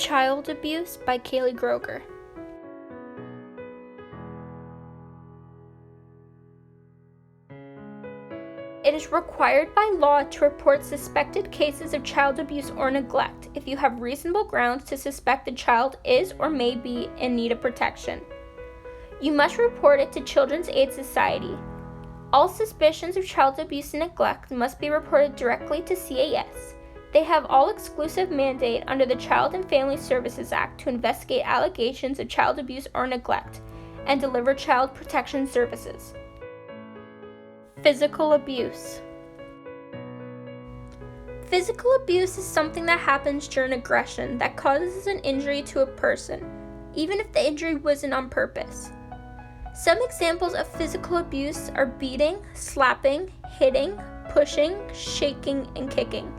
Child Abuse by Kaylee Groger. It is required by law to report suspected cases of child abuse or neglect if you have reasonable grounds to suspect the child is or may be in need of protection. You must report it to Children's Aid Society. All suspicions of child abuse and neglect must be reported directly to CAS. They have all-exclusive mandate under the Child and Family Services Act to investigate allegations of child abuse or neglect and deliver child protection services. Physical abuse. Physical abuse is something that happens during aggression that causes an injury to a person, even if the injury wasn't on purpose. Some examples of physical abuse are beating, slapping, hitting, pushing, shaking, and kicking.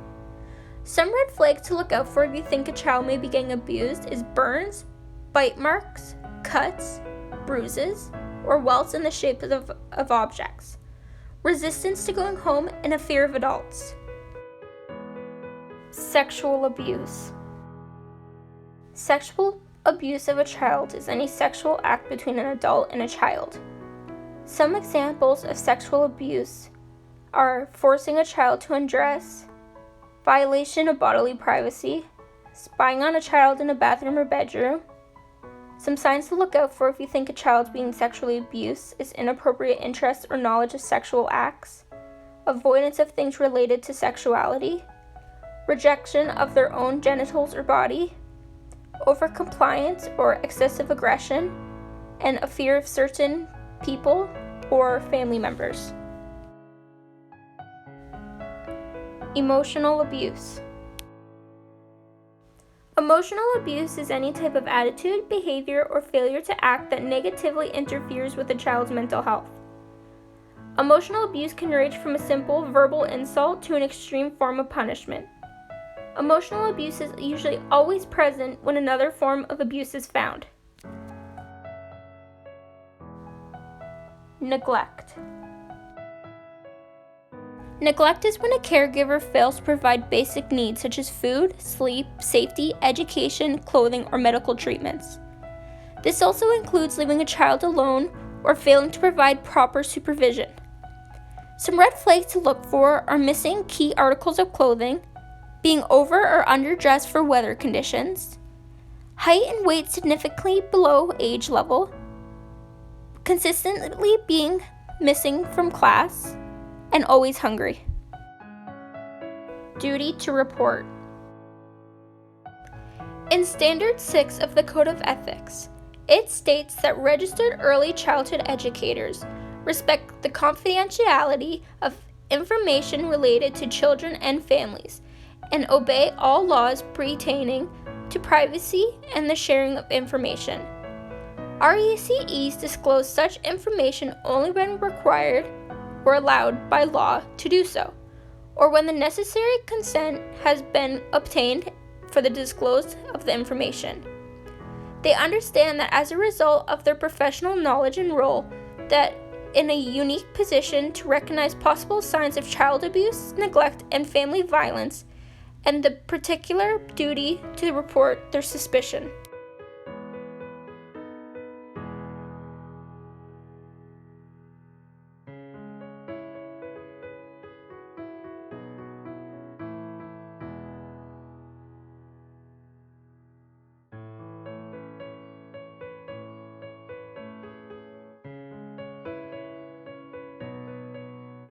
Some red flags to look out for if you think a child may be getting abused is burns, bite marks, cuts, bruises, or welts in the shape of objects, resistance to going home, and a fear of adults. Sexual abuse. Sexual abuse of a child is any sexual act between an adult and a child. Some examples of sexual abuse are forcing a child to undress, violation of bodily privacy, spying on a child in a bathroom or bedroom. Some signs to look out for if you think a child's being sexually abused is inappropriate interest or knowledge of sexual acts, avoidance of things related to sexuality, rejection of their own genitals or body, overcompliance or excessive aggression, and a fear of certain people or family members. Emotional abuse. Emotional abuse is any type of attitude, behavior, or failure to act that negatively interferes with a child's mental health. Emotional abuse can range from a simple verbal insult to an extreme form of punishment. Emotional abuse is usually always present when another form of abuse is found. Neglect. Neglect is when a caregiver fails to provide basic needs such as food, sleep, safety, education, clothing, or medical treatments. This also includes leaving a child alone or failing to provide proper supervision. Some red flags to look for are missing key articles of clothing, being over or underdressed for weather conditions, height and weight significantly below age level, consistently being missing from class, and always hungry. Duty to report. In Standard 6 of the Code of Ethics, it states that registered early childhood educators respect the confidentiality of information related to children and families and obey all laws pertaining to privacy and the sharing of information. RECEs disclose such information only when required or allowed by law to do so, or when the necessary consent has been obtained for the disclosure of the information. They understand that as a result of their professional knowledge and role, that in a unique position to recognize possible signs of child abuse, neglect, and family violence, and the particular duty to report their suspicion.